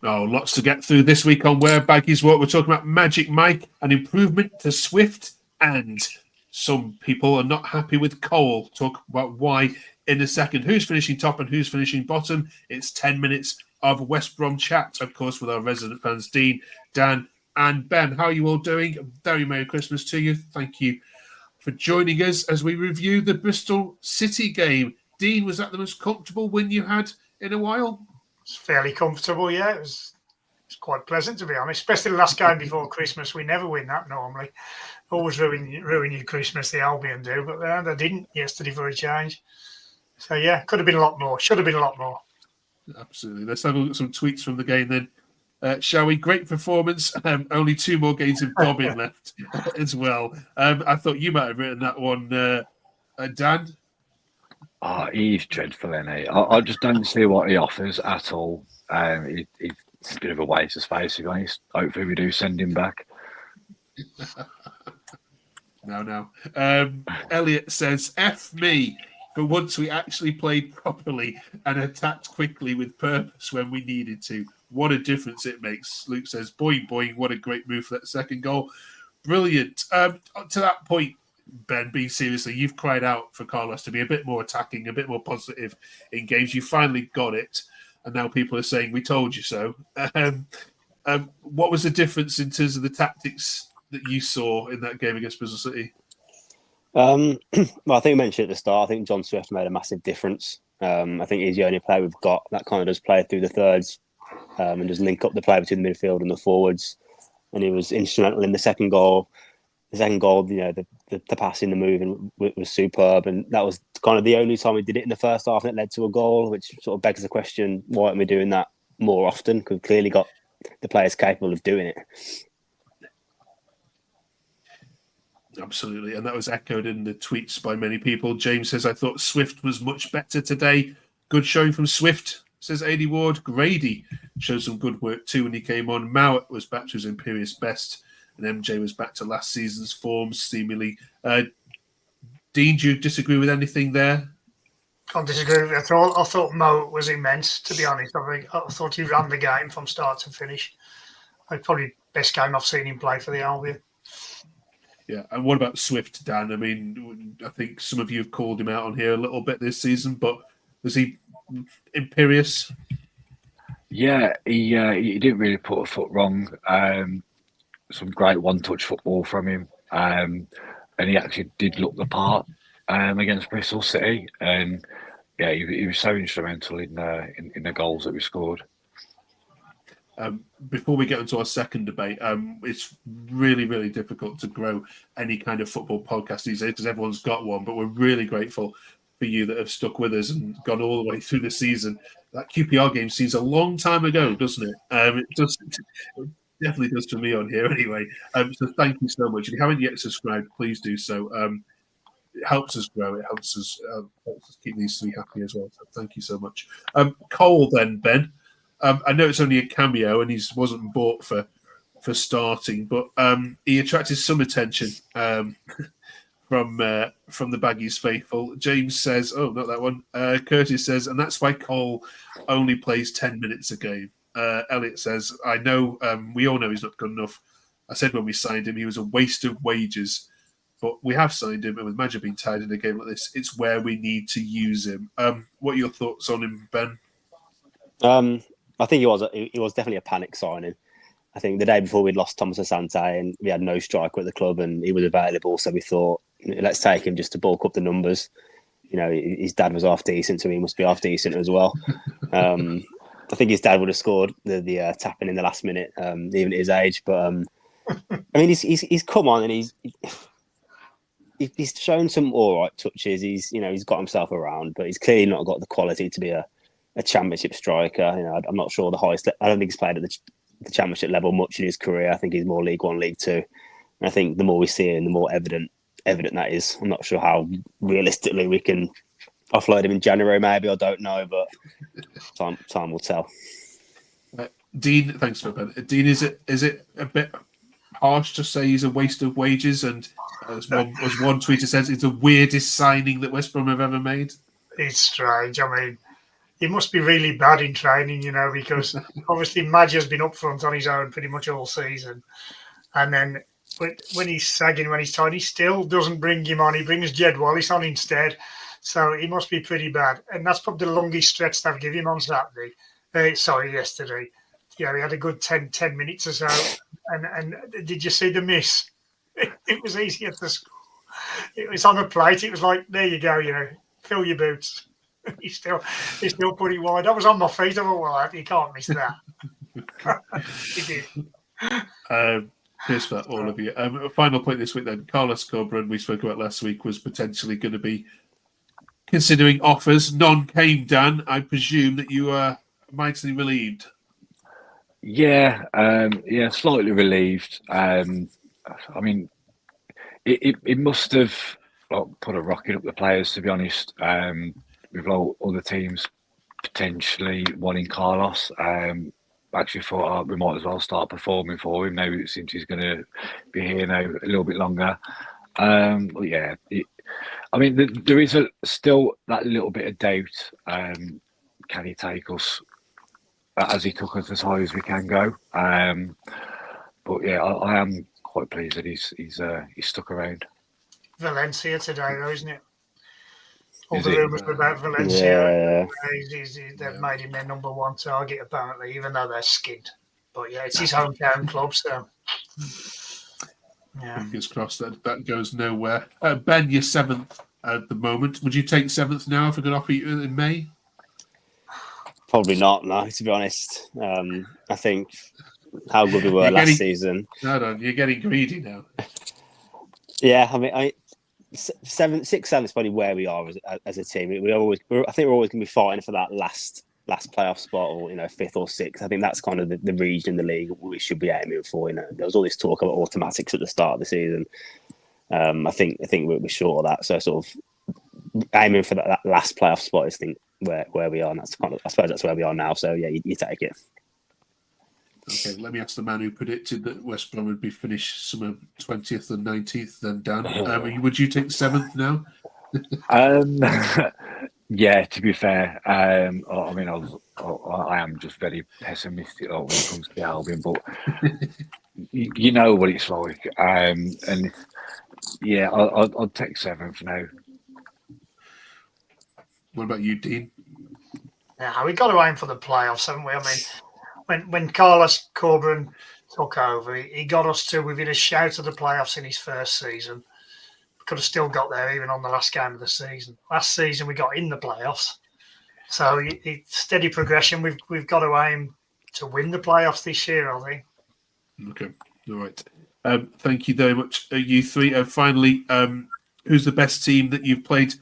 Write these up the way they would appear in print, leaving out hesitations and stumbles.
Oh, lots to get through this week on Where Baggies Walk. We're talking about Magic Mike, an improvement to Swift, and some people are not happy with Cole. Talk about why in a second. Who's finishing top and who's finishing bottom? It's 10 minutes of West Brom chat, of course, with our resident fans, Dean, Dan, and Ben. How are you all doing? Very Merry Christmas to you. Thank you for joining us as we review the Bristol City game. Dean, was that the most comfortable win you had in a while? It's fairly comfortable, yeah. It was quite pleasant, to be honest, especially the last game before Christmas. We never win that normally. Always ruin your Christmas, the Albion do, but they didn't yesterday for a change. So, yeah, could have been a lot more. Should have been a lot more. Absolutely. Let's have a look at some tweets from the game then. Shall we? Great performance. Only 2 more games of Dobbin left as well. I thought you might have written that one, Dan. Oh, he's dreadful, isn't he? I just don't see what he offers at all. It's a bit of a waste of space, to be honest. Hopefully we do send him back. No. Elliot says, F me. For once we actually played properly and attacked quickly with purpose when we needed to. What a difference it makes. Luke says, boing, boing. What a great move for that second goal. Brilliant. To that point, Ben, being seriously, you've cried out for Carlos to be a bit more attacking, a bit more positive in games. You finally got it. And now people are saying, we told you so. What was the difference in terms of the tactics that you saw in that game against Bristol City? Well, I think we mentioned at the start, I think John Swift made a massive difference. I think he's the only player we've got that kind of does play through the thirds and just link up the play between the midfield and the forwards. And he was instrumental in the second goal. The second goal, the passing, the moving was superb. And that was kind of the only time we did it in the first half, and it led to a goal, which sort of begs the question, why aren't we doing that more often? Because we've clearly got the players capable of doing it. Absolutely. And that was echoed in the tweets by many people. James says, I thought Swift was much better today. Good showing from Swift, says AD Ward. Grady showed some good work too when he came on. Mowat was back to his imperious best. And MJ was back to last season's form, seemingly. Dean, do you disagree with anything there? Can't disagree with it at all. I thought Mo was immense, to be honest. I thought he ran the game from start to finish. Probably best game I've seen him play for the Albion. Yeah, and what about Swift, Dan? I mean, I think some of you have called him out on here a little bit this season, but was he imperious? Yeah, he didn't really put a foot wrong. Some great one-touch football from him, and he actually did look the part against Bristol City. And yeah, he was so instrumental in the goals that we scored. Before we get into our second debate, it's really, really difficult to grow any kind of football podcast these days because everyone's got one. But we're really grateful for you that have stuck with us and gone all the way through the season. That QPR game seems a long time ago, doesn't it? It definitely does for me on here anyway. So thank you so much. If you haven't yet subscribed, please do so. It helps us grow. It helps us keep these three happy as well. So thank you so much. Cole then, Ben. I know it's only a cameo and he wasn't bought for starting, but he attracted some attention from the Baggies faithful. James says, oh, not that one. Curtis says, and that's why Cole only plays 10 minutes a game. Elliot says, I know, we all know he's not good enough. I said when we signed him, he was a waste of wages, but we have signed him, and with Magic being tied in a game like this, it's where we need to use him. What are your thoughts on him, Ben? I think he was definitely a panic signing. I think the day before we'd lost Thomas Asante and we had no striker at the club and he was available, so we thought, let's take him just to bulk up the numbers. His dad was half decent, so he must be half decent as well. I think his dad would have scored the tapping in the last minute, even at his age. But I mean, he's come on and he's shown some all right touches. He's got himself around, but he's clearly not got the quality to be a championship striker. I'm not sure the highest. I don't think he's played at the championship level much in his career. I think he's more League One, League Two. And I think the more we see him, the more evident that is. I'm not sure how realistically we can offload him in January. Maybe, I don't know, but time will tell. Dean, thanks for that. Dean, is it a bit harsh to say he's a waste of wages? And as one tweeter says, it's the weirdest signing that West Brom have ever made. It's strange. I mean, he must be really bad in training, because obviously Madge has been up front on his own pretty much all season. And then when he's sagging, when he's tired, he still doesn't bring him on. He brings Jed Wallace on instead. So he must be pretty bad. And that's probably the longest stretch they've given him on Saturday. Yesterday. Yeah, he had a good 10 minutes or so. And did you see the miss? It was easier to score. It was on a plate. It was like, there you go, fill your boots. He's still put it wide. I was on my feet. I thought, well, you can't miss that. He did. Cheers for all of you. A final point this week then. Carlos Corberán, we spoke about last week, was potentially going to be considering offers. None came, Dan. I presume that you are mightily relieved. Yeah, slightly relieved. I mean, it must have put a rocket up the players, to be honest. With other teams potentially wanting Carlos. Actually thought we might as well start performing for him now since he's going to be here now a little bit longer. But yeah, there is still that little bit of doubt. Can he take us as he took us as high as we can go? But yeah, I am quite pleased that he's stuck around. Valencia today, though, isn't it? All Is the it? rumours about Valencia. Yeah. They've made him their number one target, apparently, even though they're skinned. But yeah, it's his hometown club, so yeah. Fingers crossed that goes nowhere. Ben, you're 7th at the moment. Would you take 7th now if we could offer you in May? Probably not, no, to be honest. I think how good we were last season. No, you're getting greedy now. Yeah, I mean, 6, 7 is probably where we are as a team. I think we're always going to be fighting for that last playoff spot, or 5th or 6th. I think that's kind of the region in the league we should be aiming for. There was all this talk about automatics at the start of the season. I think we're short of that. So sort of aiming for that last playoff spot is where we are, and that's I suppose that's where we are now. So yeah, you take it. Okay, let me ask the man who predicted that West Brom would be finished somewhere 20th and 19th. Then Dan, would you take 7th now? Yeah, to be fair, I am just very pessimistic when it comes to the Albion, but you know what it's like, and yeah, I'll take 7th now. What about you, Dean? Yeah, we got to aim for the playoffs, haven't we? I mean, when Carlos Corberán took over, he got us to within a shout of the playoffs in his first season. We could have still got there even on the last game of the season. Last season we got in the playoffs, so it's steady progression. We've got to aim to win the playoffs this year, I think. Okay, all right. Thank you very much, you three. Finally, who's the best team that you've played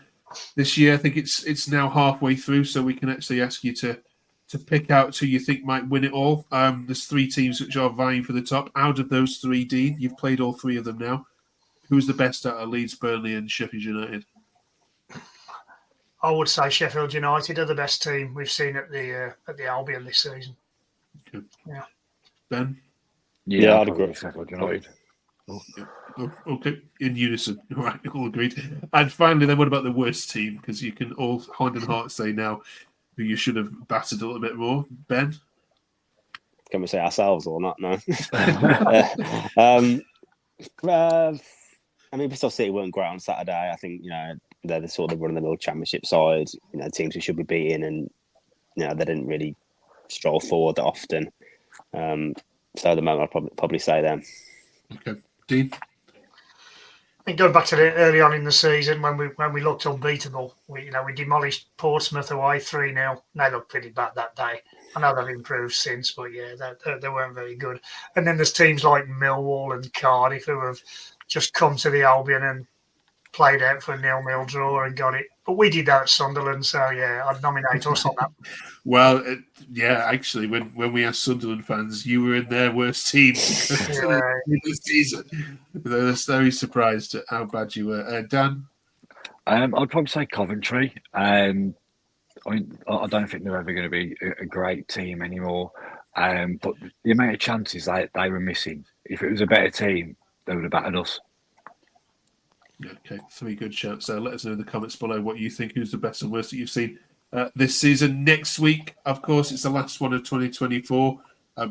this year? I think it's now halfway through, so we can actually ask you to pick out who you think might win it all. There's 3 teams which are vying for the top. Out of those 3, Dean, you've played all 3 of them now. Who's the best out of Leeds, Burnley and Sheffield United? I would say Sheffield United are the best team we've seen at the Albion this season. Okay. Yeah. Ben? Yeah, I'd agree with Sheffield United. Oh, okay, in unison. All right, all agreed. And finally, then, what about the worst team? Because you can all hand and heart say now who you should have battered a little bit more. Ben? Can we say ourselves or not? No. I mean, Bristol City weren't great on Saturday. I think they're the sort of run-of-the-mill Championship side. Teams we should be beating, and they didn't really stroll forward that often. So at the moment, I'd probably say them. Okay, Dean. I think going back to early on in the season when we looked unbeatable, we demolished Portsmouth away 3-0. They looked pretty bad that day. I know they've improved since, but yeah, they weren't very good. And then there's teams like Millwall and Cardiff who have just come to the Albion and played out for a 0-0 draw and got it. But we did that at Sunderland, so yeah, I'd nominate us on that. Well, actually, when we asked Sunderland fans, you were in their worst team this season. They were very surprised at how bad you were. Dan? I'd probably say Coventry. I don't think they're ever going to be a great team anymore. But the amount of chances they were missing, if it was a better team, they would have battered us. Okay, 3 good shouts there. Let us know in the comments below what you think. Who's the best and worst that you've seen this season. Next week, of course, it's the last one of 2024.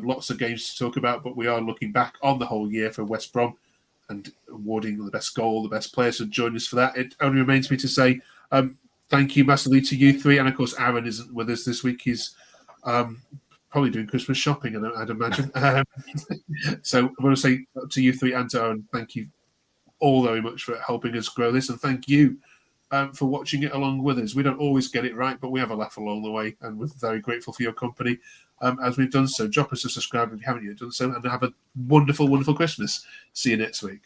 Lots of games to talk about, but we are looking back on the whole year for West Brom and awarding the best goal, the best players. So join us for that. It only remains me to say thank you massively to you three. And of course, Aaron isn't with us this week. He's probably doing Christmas shopping, I'd imagine. So I want to say to you three and to Aaron, thank you all very much for helping us grow this. And thank you for watching it along with us. We don't always get it right, but we have a laugh along the way. And we're very grateful for your company as we've done so. Drop us a subscribe if you haven't yet done so. And have a wonderful, wonderful Christmas. See you next week.